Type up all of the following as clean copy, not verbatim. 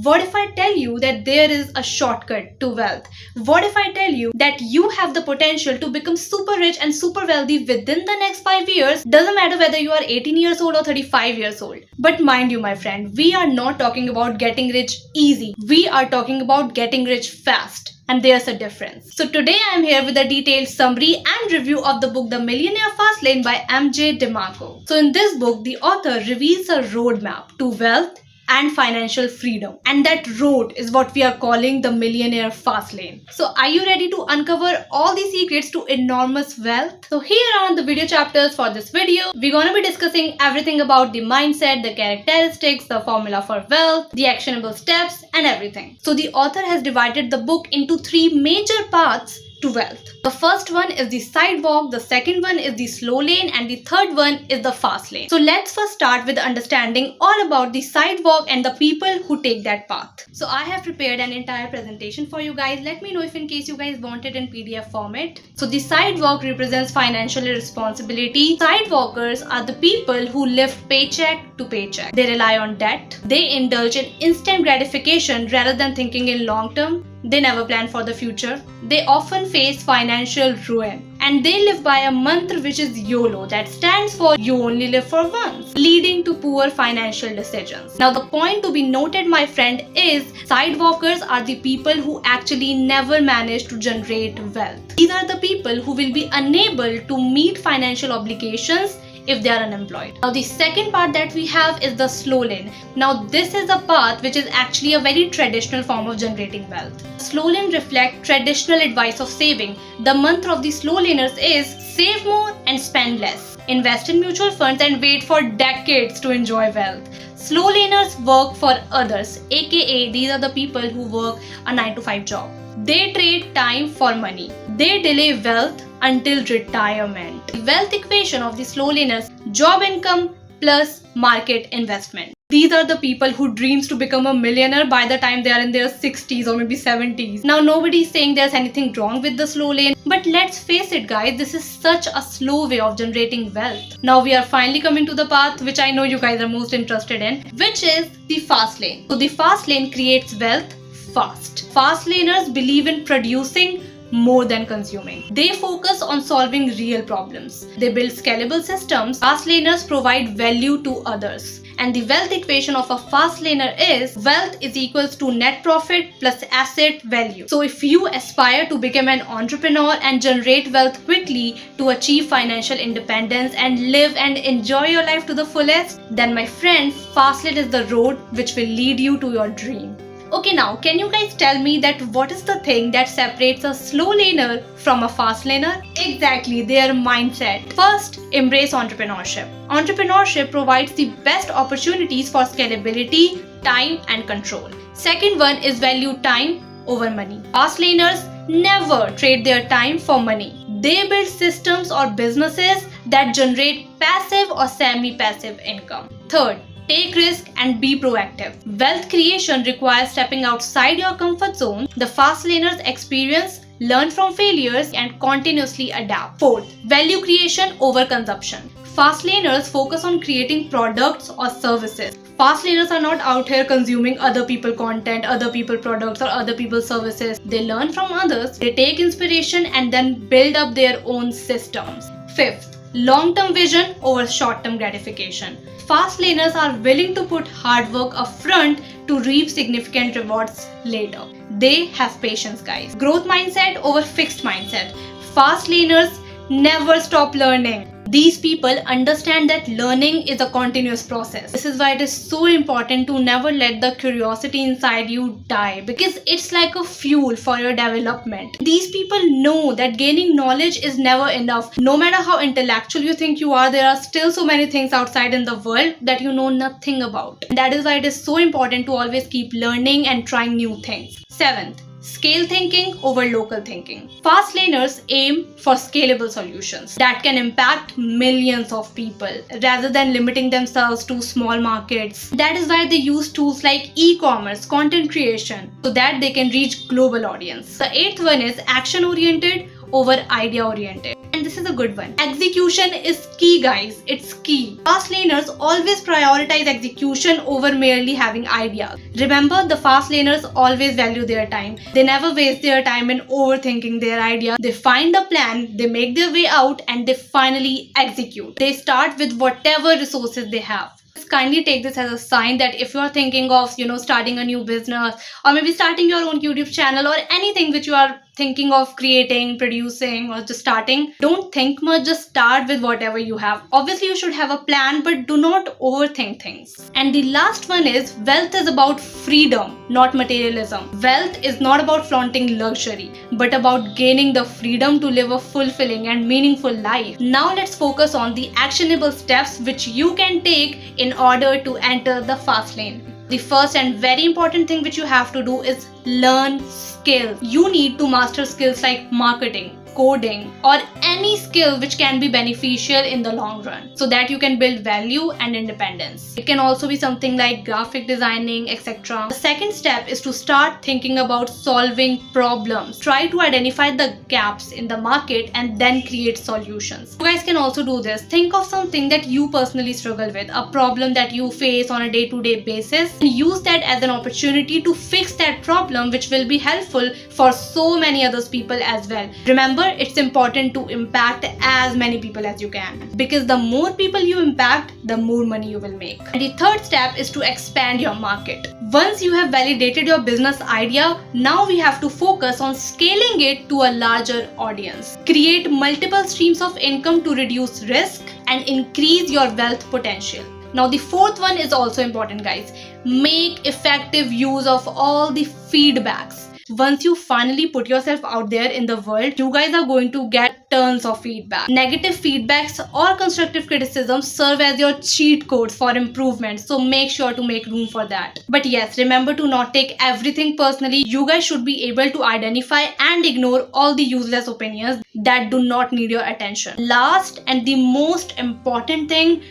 What if I tell you that there is a shortcut to wealth? What if I tell you that you have the potential to become super rich and super wealthy within the next 5 years? Doesn't matter whether you are 18 years old or 35 years old. But mind you, my friend, we are not talking about getting rich easy. We are talking about getting rich fast. And there's a difference. So today I am here with a detailed summary and review of the book The Millionaire Fastlane by MJ Demarco. So in this book, the author reveals a roadmap to wealth and financial freedom. And that road is what we are calling the Millionaire Fastlane. So are you ready to uncover all the secrets to enormous wealth? So here are the video chapters for this video. We're gonna be discussing everything about the mindset, the characteristics, the formula for wealth, the actionable steps, and everything. So the author has divided the book into 3 major paths to wealth. The first one is the sidewalk, the second one is the slow lane, and the third one is the fast lane. So let's first start with understanding all about the sidewalk and the people who take that path. So I have prepared an entire presentation for you guys. Let me know if in case you guys want it in PDF format. So the sidewalk represents financial responsibility. Sidewalkers are the people who live paycheck to paycheck. They rely on debt. They indulge in instant gratification rather than thinking in long term. They never plan for the future. They often face financial ruin. And they live by a mantra which is YOLO, that stands for you only live for once, leading to poor financial decisions. Now the point to be noted, my friend, is sidewalkers are the people who actually never manage to generate wealth. These are the people who will be unable to meet financial obligations if they are unemployed. Now the second part that we have is the slow lane. Now this is a path which is actually a very traditional form of generating wealth. Slow lane reflect traditional advice of saving. The mantra of the slow laners is save more and spend less. Invest in mutual funds and wait for decades to enjoy wealth. Slow laners work for others, aka these are the people who work a 9-to-5 job. They trade time for money. They delay wealth until retirement. The wealth equation of the slow laners: job income plus market investment. These are the people who dreams to become a millionaire by the time they are in their 60s or maybe 70s. Now nobody is saying there's anything wrong with the slow lane, but let's face it guys, this is such a slow way of generating wealth. Now we are finally coming to the path which I know you guys are most interested in, which is the fast lane. So the fast lane creates wealth fast. Fast laners believe in producing more than consuming. They focus on solving real problems. They build scalable systems. Fast laners provide value to others. And the wealth equation of a fast laner is wealth is equals to net profit plus asset value. So if you aspire to become an entrepreneur and generate wealth quickly to achieve financial independence and live and enjoy your life to the fullest, then my friend, fast lane is the road which will lead you to your dream. Okay, now can you guys tell me that what is the thing that separates a slow laner from a fast laner? Exactly, their mindset. First, embrace entrepreneurship. Entrepreneurship provides the best opportunities for scalability, time and control. Second one is value time over money. Fast laners never trade their time for money. They build systems or businesses that generate passive or semi-passive income. Third, take risk and be proactive. Wealth creation requires stepping outside your comfort zone. The fast laners experience, learn from failures and continuously adapt. Fourth, value creation over consumption. Fast laners focus on creating products or services. Fast laners are not out here consuming other people's content, other people's products or other people's services. They learn from others, they take inspiration and then build up their own systems. Fifth, long-term vision over short-term gratification. Fast laners are willing to put hard work upfront to reap significant rewards later. They have patience, guys. Growth mindset over fixed mindset. Fast laners never stop learning. These people understand that learning is a continuous process. This is why it is so important to never let the curiosity inside you die, because it's like a fuel for your development. These people know that gaining knowledge is never enough. No matter how intellectual you think you are, there are still so many things outside in the world that you know nothing about. And that is why it is so important to always keep learning and trying new things. Seventh, scale thinking over local thinking. Fast laners aim for scalable solutions that can impact millions of people rather than limiting themselves to small markets. That is why they use tools like e-commerce, content creation, so that they can reach global audience. The eighth one is action oriented over idea oriented. And this this is a good one. Execution is key, guys. It's key. Fastlaners always prioritize execution over merely having ideas. Remember, the fastlaners always value their time. They never waste their time in overthinking their idea. They find a plan, they make their way out, and they finally execute. They start with whatever resources they have. Kindly take this as a sign that if you are thinking of, starting a new business, or maybe starting your own YouTube channel, or anything which you are thinking of creating, producing, or just starting, don't think much, just start with whatever you have. Obviously you should have a plan, but do not overthink things. And the last one is, wealth is about freedom, not materialism. Wealth is not about flaunting luxury, but about gaining the freedom to live a fulfilling and meaningful life. Now let's focus on the actionable steps which you can take in order to enter the fast lane. The first and very important thing which you have to do is learn skills. You need to master skills like marketing, coding, or any skill which can be beneficial in the long run, so that you can build value and independence. It can also be something like graphic designing, etc. The second step is to start thinking about solving problems. Try to identify the gaps in the market and then create solutions. You guys can also do this. Think of something that you personally struggle with, a problem that you face on a day-to-day basis, and use that as an opportunity to fix that problem, which will be helpful for so many other people as well. Remember, it's important to impact as many people as you can, because the more people you impact, the more money you will make. And the third step is to expand your market. Once you have validated your business idea, now we have to focus on scaling it to a larger audience. Create multiple streams of income to reduce risk and increase your wealth potential. Now the fourth one is also important, guys. Make effective use of all the feedbacks. Once you finally put yourself out there in the world, you guys are going to get tons of feedback. Negative feedbacks or constructive criticisms serve as your cheat codes for improvement, so make sure to make room for that. But yes, remember to not take everything personally. You guys should be able to identify and ignore all the useless opinions that do not need your attention. Last and the most important thing,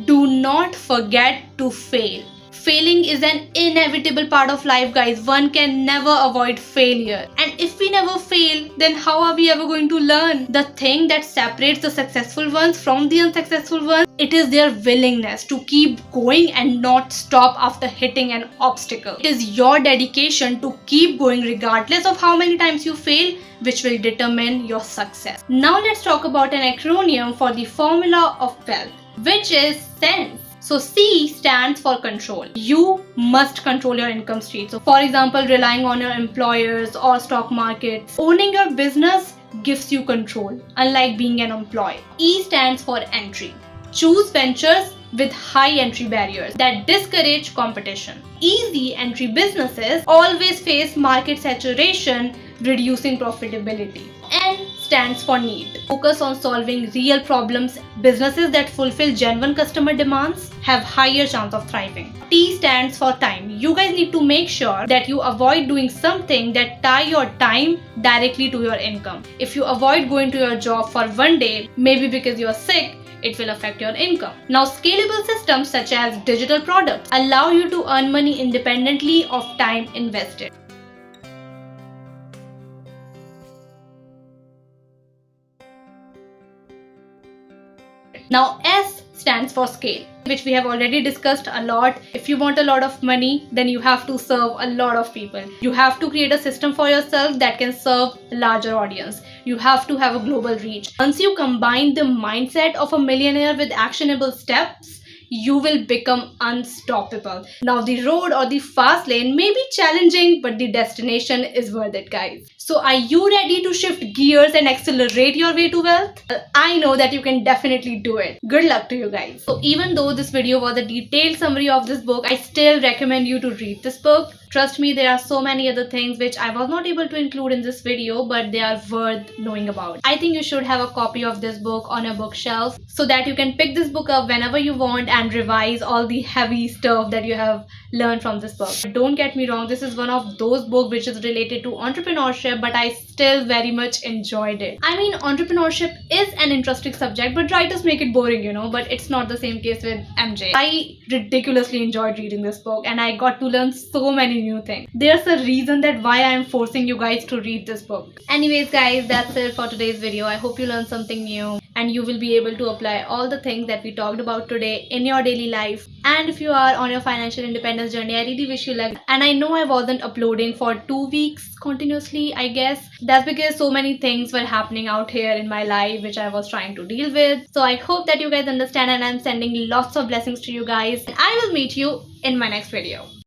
do not forget to fail. Failing is an inevitable part of life, guys. One can never avoid failure. And if we never fail, then how are we ever going to learn? The thing that separates the successful ones from the unsuccessful ones, it is their willingness to keep going and not stop after hitting an obstacle. It is your dedication to keep going regardless of how many times you fail, which will determine your success. Now let's talk about an acronym for the formula of wealth, which is SENSE. So C stands for control. You must control your income stream. So for example, relying on your employers or stock markets. Owning your business gives you control, unlike being an employee. E stands for entry. Choose ventures with high entry barriers that discourage competition. Easy entry businesses always face market saturation, reducing profitability. N stands for need. Focus on solving real problems. Businesses that fulfill genuine customer demands have higher chance of thriving. T stands for time. You guys need to make sure that you avoid doing something that tie your time directly to your income. If you avoid going to your job for one day, maybe because you're sick, it will affect your income. Now, scalable systems such as digital products allow you to earn money independently of time invested. Now S stands for scale, which we have already discussed a lot. If you want a lot of money, then you have to serve a lot of people. You have to create a system for yourself that can serve a larger audience. You have to have a global reach. Once you combine the mindset of a millionaire with actionable steps, you will become unstoppable. Now the road or the fast lane may be challenging, but the destination is worth it, guys. So are you ready to shift gears and accelerate your way to wealth? I know that you can definitely do it. Good luck to you guys. So even though this video was a detailed summary of this book, I still recommend you to read this book. Trust me, there are so many other things which I was not able to include in this video, but they are worth knowing about. I think you should have a copy of this book on your bookshelf so that you can pick this book up whenever you want and revise all the heavy stuff that you have learned from this book. Don't get me wrong, this is one of those books which is related to entrepreneurship, but I still very much enjoyed it. I mean, entrepreneurship is an interesting subject, but writers make it boring, but it's not the same case with MJ. I ridiculously enjoyed reading this book and I got to learn so many new things. There's a reason that why I'm forcing you guys to read this book. Anyways guys, that's it for today's video. I hope you learned something new. and you will be able to apply all the things that we talked about today in your daily life. And if you are on your financial independence journey, I really wish you luck. And I know I wasn't uploading for 2 weeks continuously. I guess that's because so many things were happening out here in my life which I was trying to deal with. So I hope that you guys understand, and I'm sending lots of blessings to you guys. And I will meet you in my next video.